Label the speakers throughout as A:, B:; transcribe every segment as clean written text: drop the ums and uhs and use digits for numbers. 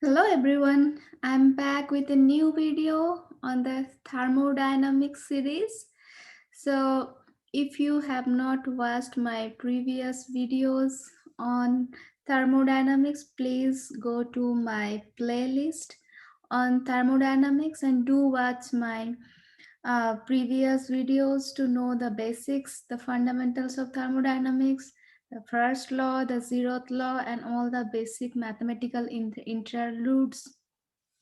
A: Hello everyone, I'm back with a new video on the thermodynamics series. So, if you have not watched my previous videos on thermodynamics, please go to my playlist on thermodynamics and do watch my previous videos to know the basics, the fundamentals of thermodynamics, the first law, the zeroth law, and all the basic mathematical interludes.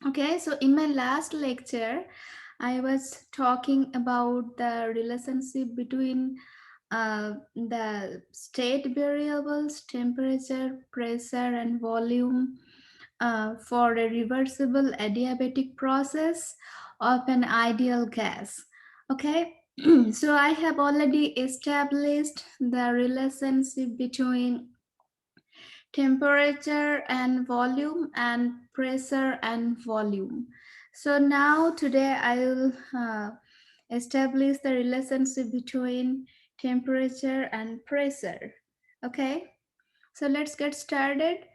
A: Okay, so in my last lecture, I was talking about the relationship between the state variables, temperature, pressure, and volume for a reversible adiabatic process of an ideal gas. Okay, so I have already established the relationship between temperature and volume and pressure and volume. So now today I will establish the relationship between temperature and pressure. Okay, so let's get started.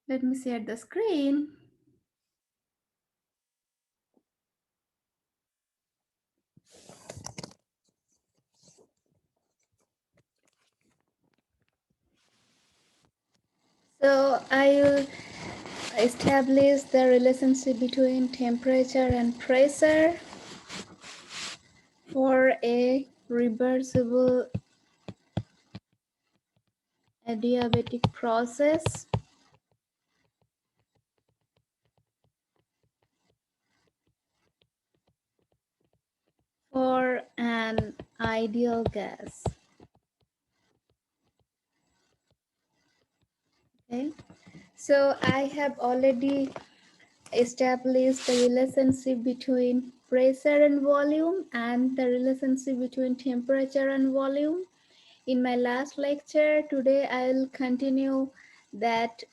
A: Let me share the screen. So I will establish the relationship between temperature and pressure for a reversible adiabatic process for an ideal gas. Okay, so I have already established the relationship between pressure and volume and the relationship between temperature and volume in my last lecture. Today I will continue that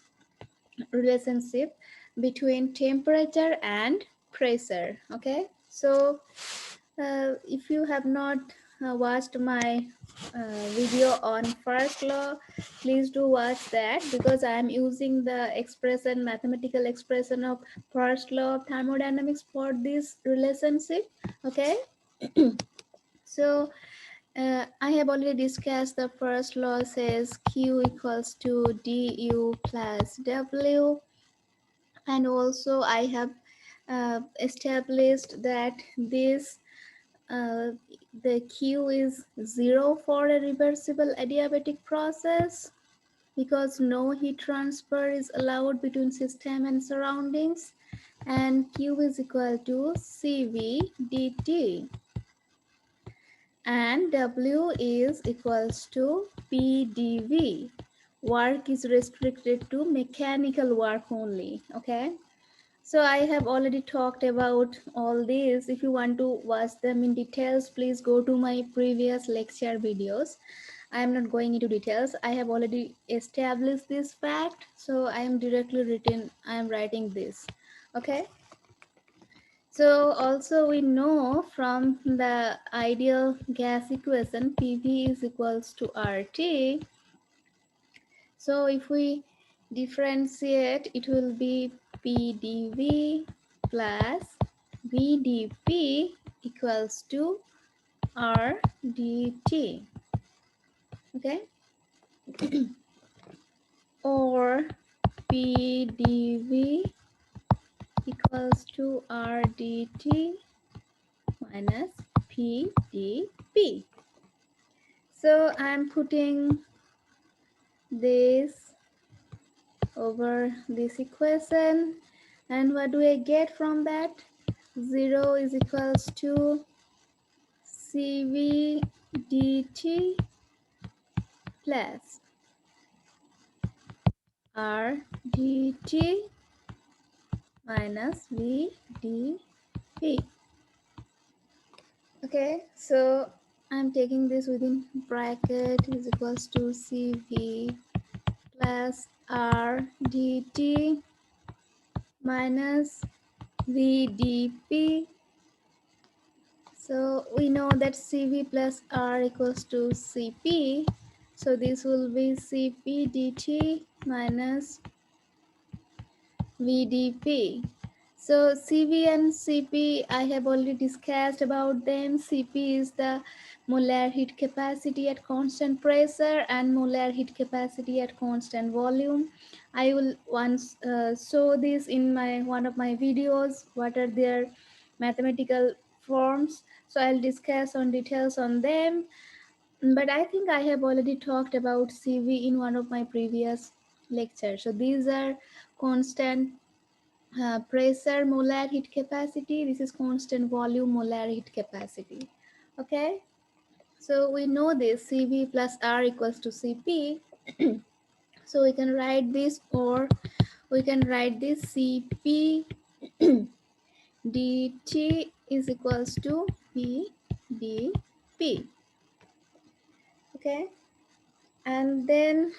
A: relationship between temperature and pressure. Okay, so if you have not watched my video on first law, please do watch that because I am using the expression, mathematical expression of first law of thermodynamics for this relationship. Okay, so I have already discussed the first law says Q equals to du plus W, and also I have established that this uh, the Q is 0 for a reversible adiabatic process because no heat transfer is allowed between system and surroundings, and Q is equal to Cv dt, and W is equals to PdV. Work is restricted to mechanical work only. Okay, so I have already talked about all these. If you want to watch them in details, please go to my previous lecture videos. I am not going into details. I have already established this fact, so I am writing this. Okay. So also we know from the ideal gas equation PV is equals to RT. So if we differentiate, it will be PdV plus VdP equals to RdT. Okay, or PdV equals to RdT minus PdP. So I'm putting this over this equation, and what do I get from that? 0 is equals to Cv dt plus R dt minus V dP. Okay, so I'm taking this within bracket is equals to Cv plus R dt minus V dP. So we know that Cv plus R equals to Cp. So this will be Cp dt minus VDP. So CV and CP, I have already discussed about them. CP is the molar heat capacity at constant pressure and molar heat capacity at constant volume. I will once show this in my one of my videos. What are their mathematical forms? So I'll discuss on details on them. But I think I have already talked about CV in one of my previous lectures. So these are constant pressure molar heat capacity. This is constant volume molar heat capacity. Okay, so we know this CV plus R equals to CP. So we can write this, or we can write this CP dt is equals to P dP. Okay, and then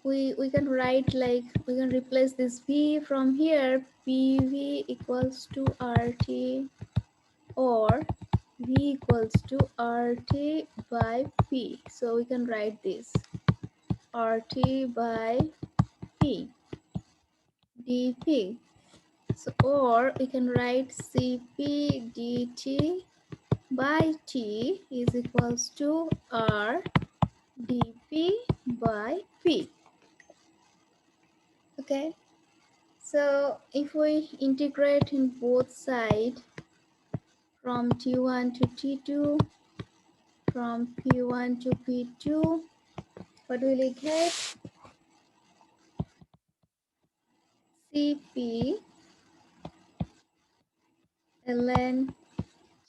A: we can write, like, we can replace this V from here. PV equals to RT, or V equals to RT by P. So we can write this RT by P dP. So, or we can write CP dt by T is equals to R dP by P. Okay, so if we integrate in both sides from T1 to T2, from P1 to P2, what will we get? CP ln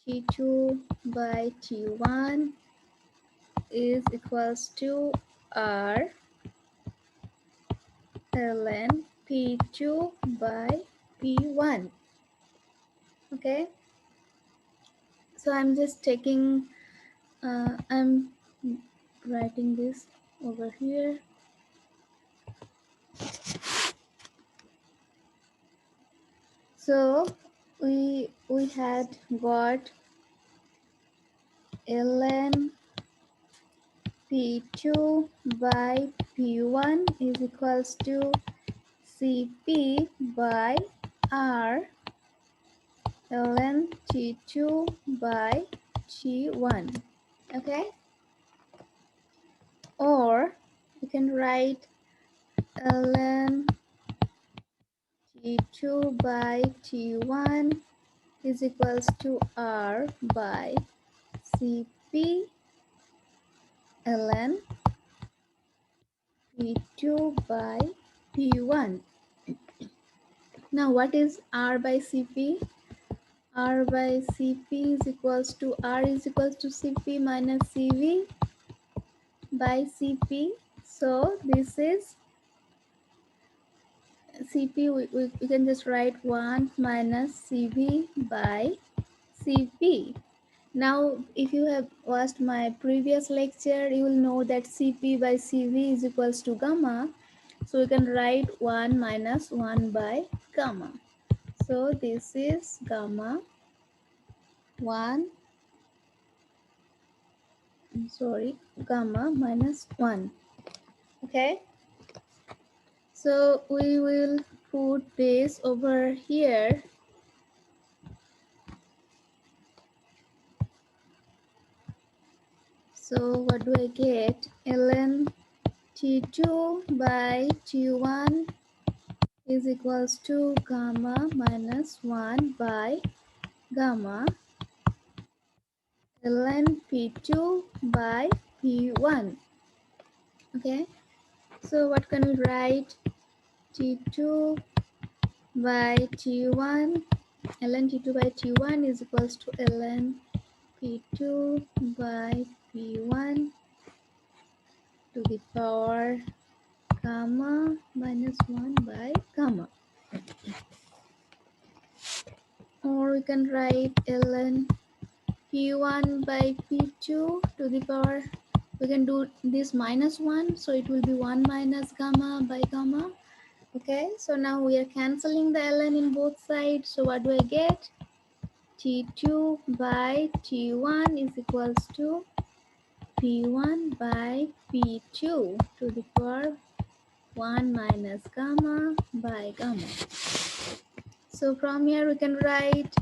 A: T2 by T1 is equals to R ln P2 by P1. Okay, so I'm just taking, I'm writing this over here. So we had got ln P2 by P1 is equals to CP by R ln T2 by T1. Okay, or you can write ln T2 by T1 is equals to R by CP ln P2 by P1. Now what is R by CP? R by CP is equals to R is equals to CP minus CV by CP. So this is CP, we can just write 1 minus CV by CP. Now if you have watched my previous lecture, you will know that CP by CV is equals to gamma. So we can write 1 minus 1 by gamma. So this is gamma 1, gamma minus 1. Okay, so we will put this over here. So what do I get? Ln T2 by T1 is equals to gamma minus 1 by gamma ln P2 by P1. Okay, so what can we write? T2 by T1, ln T2 by T1 is equals to ln P2 by P1 to the power gamma minus 1 by gamma. Or we can write ln P1 by P2 to the power, we can do this minus 1, so it will be 1 minus gamma by gamma. Okay, so now we are cancelling the ln in both sides. So what do I get? T2 by T1 is equals to P1 by P2 to the power 1 minus gamma by gamma. So from here we can write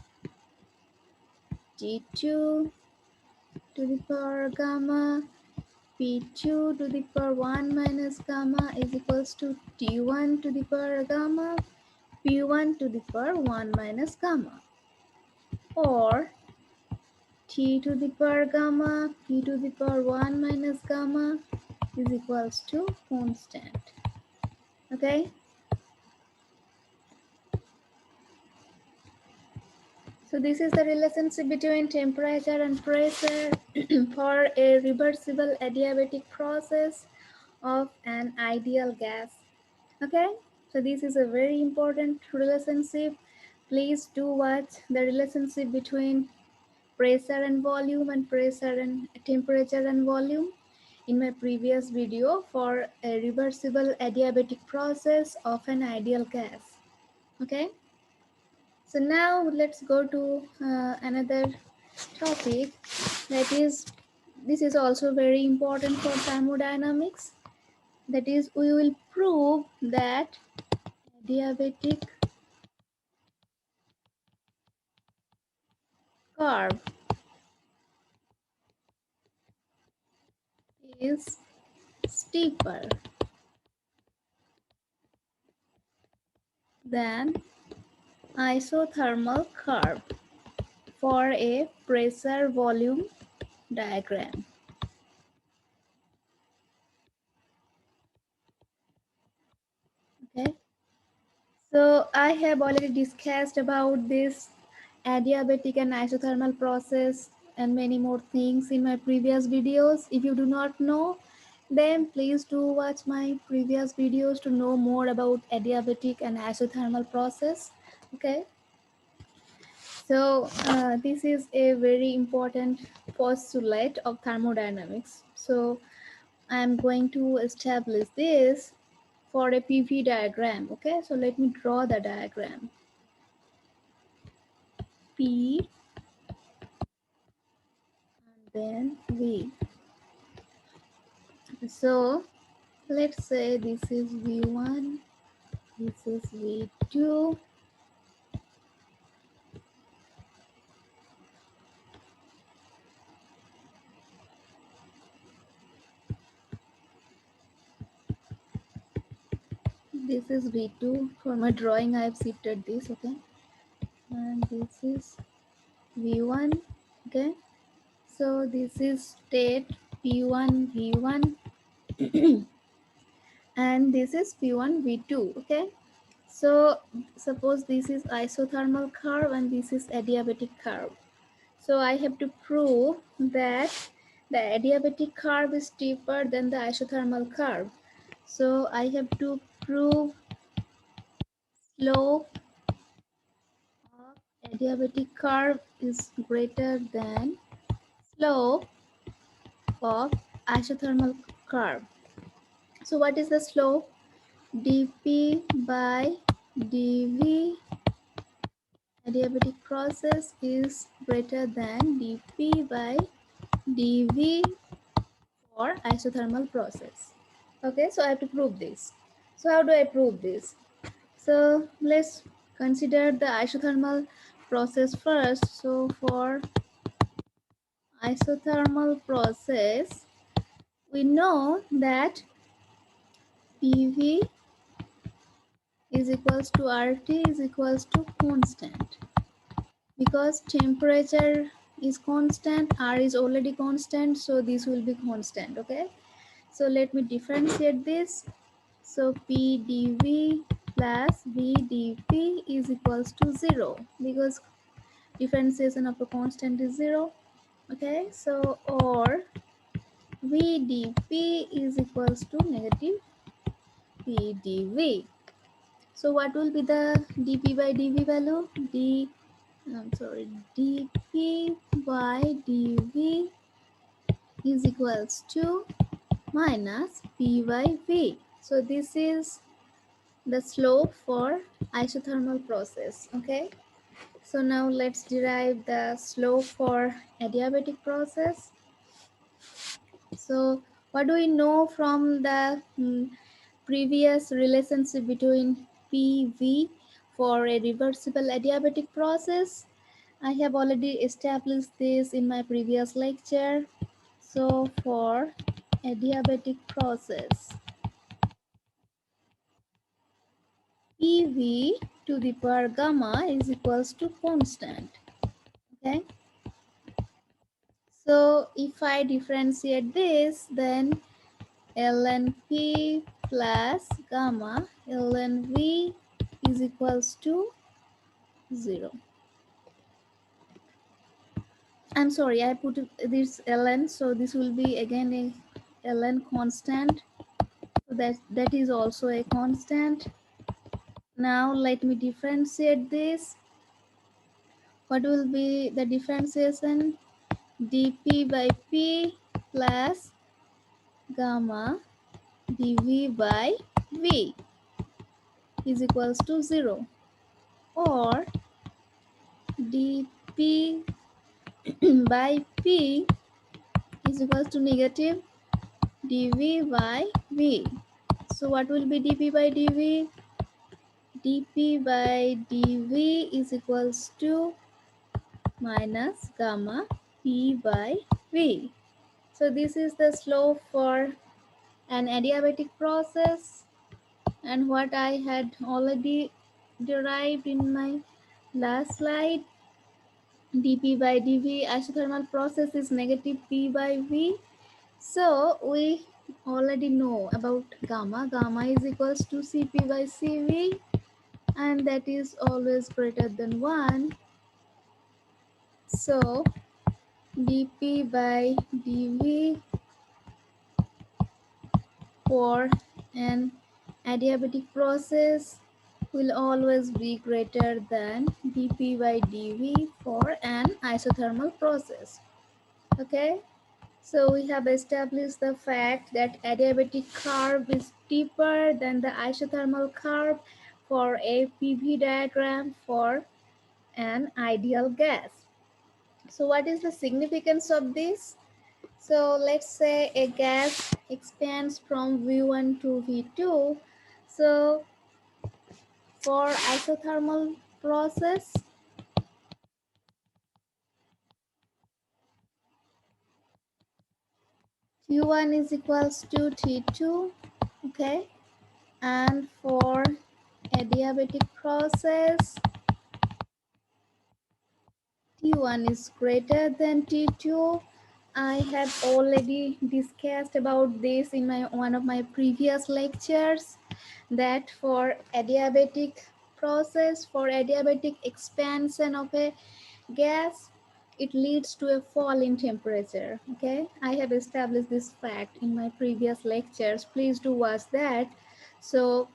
A: T2 to the power gamma P2 to the power 1 minus gamma is equals to T1 to the power gamma P1 to the power 1 minus gamma, or T to the power gamma P to the power 1 minus gamma is equals to constant. Okay, so this is the relationship between temperature and pressure for a reversible adiabatic process of an ideal gas. Okay, so this is a very important relationship. Please do watch the relationship between pressure and volume and pressure and temperature and volume in my previous video for a reversible adiabatic process of an ideal gas. Okay, so now let's go to another topic, that is, this is also very important for thermodynamics, that is, we will prove that adiabatic curve is steeper than isothermal curve for a pressure volume diagram. Okay, so I have already discussed about this adiabatic and isothermal process and many more things in my previous videos. If you do not know, then please do watch my previous videos to know more about adiabatic and isothermal process. Okay, so this is a very important postulate of thermodynamics. So I'm going to establish this for a PV diagram. Okay, so let me draw the diagram. P and then V. So let's say this is V1, this is V2, this is V2. For my drawing I have shifted this, okay, and this is V1. Okay, so this is state P1 V1 and this is P1 V2. Okay, so suppose this is isothermal curve and this is adiabatic curve. So I have to prove that the adiabatic curve is steeper than the isothermal curve. So I have to prove slope of adiabatic curve is greater than slope of isothermal curve. So what is the slope? dP by dV adiabatic process is greater than dP by dV for isothermal process. Okay, so I have to prove this. So how do I prove this? So let's consider the isothermal process first. So for isothermal process, we know that PV is equals to RT is equals to constant. Because temperature is constant, R is already constant, so this will be constant. Okay, so let me differentiate this. So P dV plus V dP is equals to 0 because differentiation of a constant is 0. Okay, so or V dP is equals to negative P dV. So what will be the dP by dV value? dP by dV is equals to minus P by V. So this is the slope for isothermal process. Okay, so now let's derive the slope for adiabatic process. So what do we know from the previous relationship between PV for a reversible adiabatic process. I have already established this in my previous lecture. So for adiabatic process, PV to the power gamma is equals to constant. Okay. So if I differentiate this, then ln P plus gamma ln V is equals to 0. I'm sorry, I put this ln, so this will be again a ln constant. So that is also a constant. Now let me differentiate this. What will be the differentiation? dp by p plus gamma dv by v is equals to 0, or dp by p is equals to negative dv by v. So what will be dp by dv? dp by dv is equals to minus gamma p by v. So this is the slope for an adiabatic process, and what I had already derived in my last slide, dp by dv isothermal process is negative p by v. So we already know about gamma. Gamma is equals to cp by cv, and that is always greater than 1. So dp by dv for an adiabatic process will always be greater than dp by dv for an isothermal process. Okay, so we have established the fact that adiabatic curve is steeper than the isothermal curve for a PV diagram for an ideal gas. So what is the significance of this? So let's say a gas expands from V1 to V2. So for isothermal process, T1 is equals to T2, okay? And for adiabatic process, T1 is greater than T2. I have already discussed about this in one of my previous lectures, that for adiabatic process, for adiabatic expansion of a gas, it leads to a fall in temperature. Okay, I have established this fact in my previous lectures. Please do watch that. So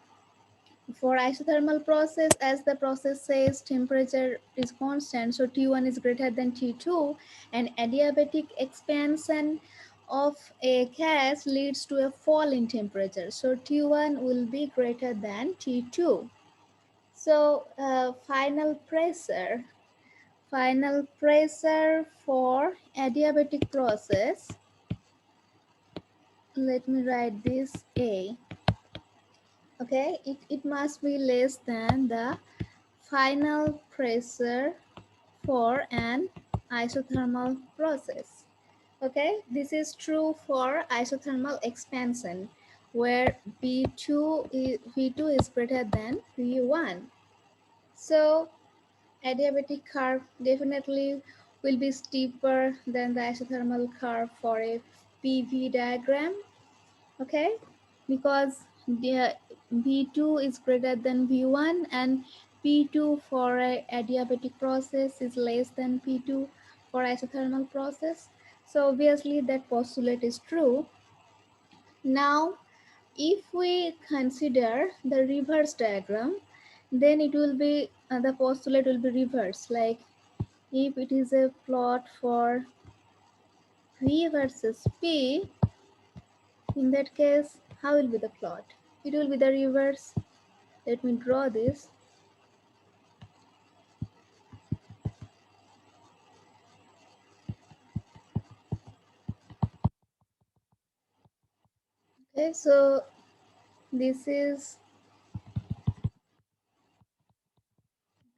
A: for isothermal process, as the process says temperature is constant, so T1 is greater than T2, and adiabatic expansion of a gas leads to a fall in temperature, so T1 will be greater than T2. So final pressure for adiabatic process, let me write this A. Okay, it must be less than the final pressure for an isothermal process. Okay, this is true for isothermal expansion, where V2 is greater than V1. So adiabatic curve definitely will be steeper than the isothermal curve for a PV diagram. Okay, because the V2 is greater than V1, and P2 for a adiabatic process is less than P2 for isothermal process. So obviously that postulate is true. Now if we consider the reverse diagram, then it will be the postulate will be reversed. Like if it is a plot for V versus P, in that case, how will be the plot? It will be the reverse. Let me draw this. Okay, so This is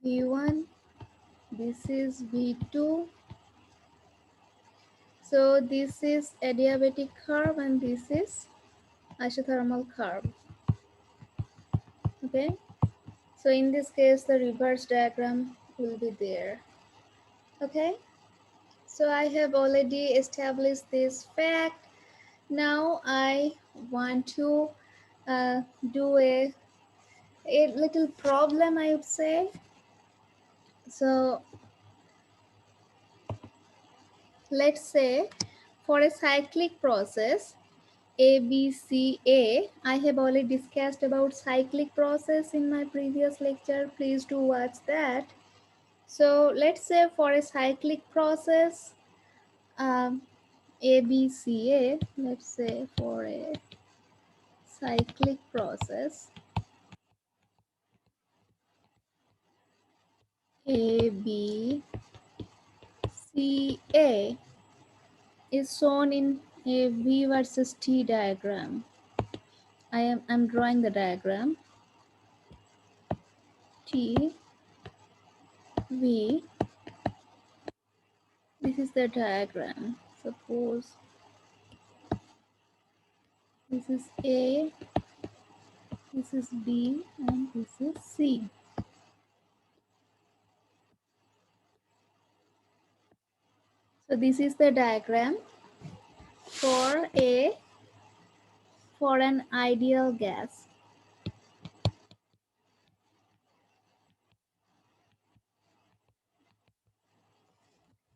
A: V1, this is V2. So this is adiabatic curve and this is isothermal curve. Okay, so in this case the reverse diagram will be there. Okay, so I have already established this fact. Now I want to do a little problem, I would say. So let's say for a cyclic process ABCA, I have already discussed about cyclic process in my previous lecture. Please do watch that. So let's say for a cyclic process um, ABCA, let's say for a cyclic process ABCA is shown in a V versus T diagram. I'm drawing the diagram. T V. This is the diagram. Suppose this is A, this is B, and this is C. So this is the diagram for an ideal gas.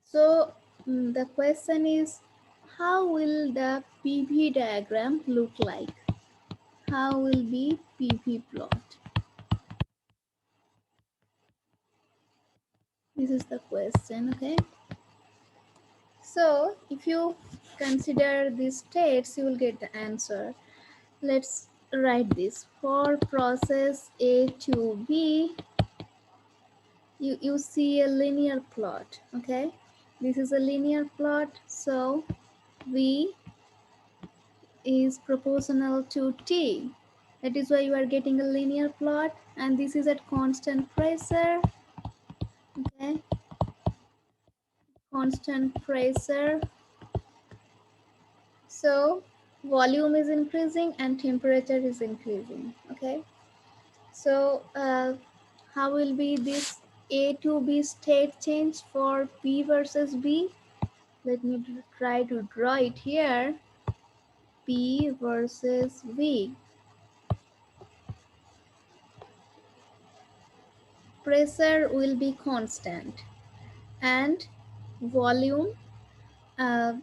A: So the question is, how will the PV diagram look like? How will be PV plot? This is the question, okay? So if you consider these states, you will get the answer. Let's write this. For process A to B, you see a linear plot, okay? This is a linear plot, so V is proportional to T. That is why you are getting a linear plot, and this is at constant pressure, okay? Constant pressure. So volume is increasing and temperature is increasing, okay? So how will be this A to B state change for P versus B? Let me try to draw it here. P versus V. Pressure will be constant and volume uh,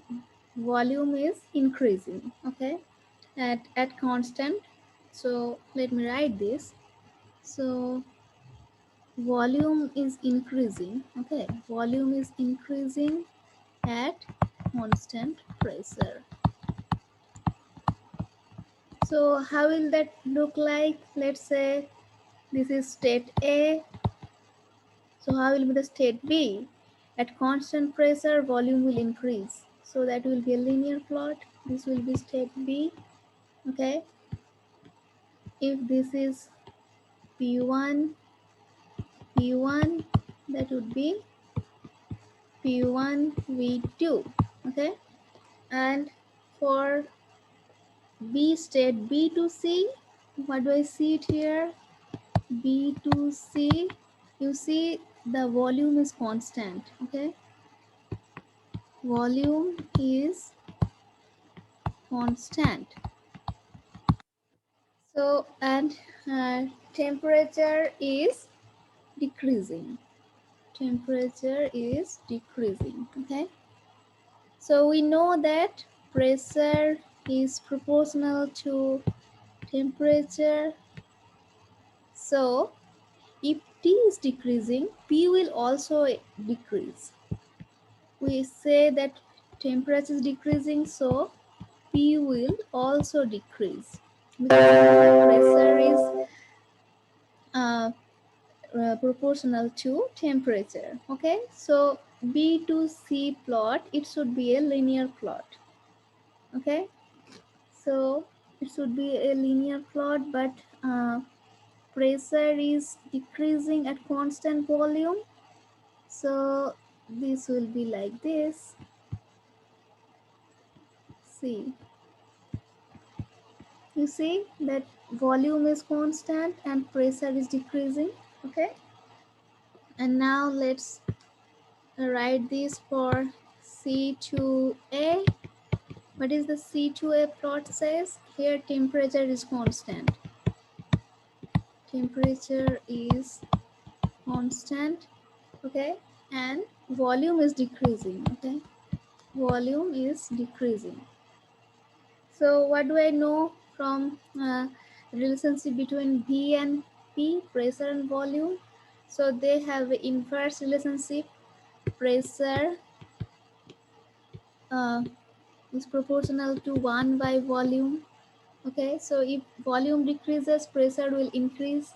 A: volume is increasing, okay, at constant. So let me write this. So volume is increasing, okay, volume is increasing at constant pressure. So how will that look like? Let's say this is state A. So how will be the state B? At constant pressure, volume will increase. So that will be a linear plot. This will be state B. Okay. If this is P1, P1, that would be P1 V2. Okay. And for B state B to C, what do I see it here? B to C, you see the volume is constant, okay? Volume is constant. So, and temperature is decreasing. Temperature is decreasing, okay? So we know that pressure is proportional to temperature. So if T is decreasing, P will also decrease. We say that temperature is decreasing, so P will also decrease because the pressure is uh, proportional to temperature. Okay, so B to C plot, it should be a linear plot. Okay, so it should be a linear plot, but pressure is decreasing at constant volume. So this will be like this. See, you see that volume is constant and pressure is decreasing. Okay, and now let's write this for C2A. What is the C2A plot says? Here temperature is constant. Temperature is constant, okay, and volume is decreasing, okay. Volume is decreasing. So what do I know from relationship between V and P, pressure and volume? So they have an inverse relationship. Pressure uh, is proportional to 1 by volume. Okay, so if volume decreases, pressure will increase.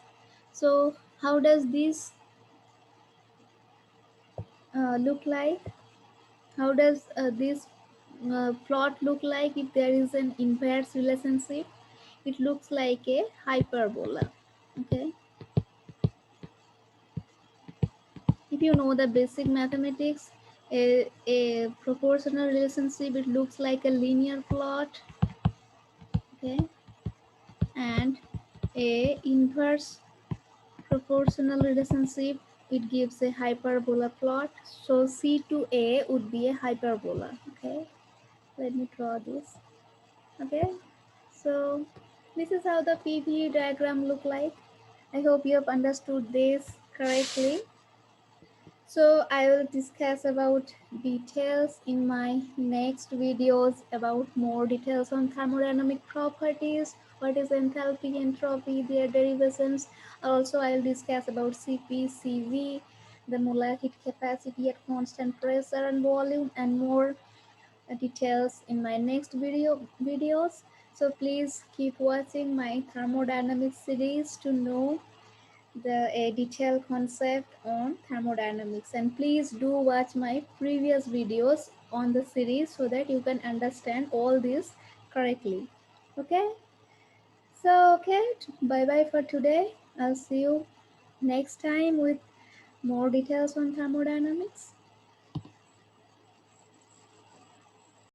A: So how does this look like? How does this plot look like if there is an inverse relationship? It looks like a hyperbola. Okay, if you know the basic mathematics, a proportional relationship, it looks like a linear plot. Okay, and a inverse proportional relationship, it gives a hyperbola plot. So C to A would be a hyperbola. Okay, let me draw this. Okay, so this is how the PV diagram look like. I hope you have understood this correctly. So I will discuss about details in my next videos, about more details on thermodynamic properties, what is enthalpy, entropy, their derivations. Also I will discuss about Cp, Cv, the molar heat capacity at constant pressure and volume, and more details in my next videos. So please keep watching my thermodynamics series to know the a detailed concept on thermodynamics, and please do watch my previous videos on the series so that you can understand all this correctly. Okay, so okay, bye bye for today. I'll see you next time with more details on thermodynamics.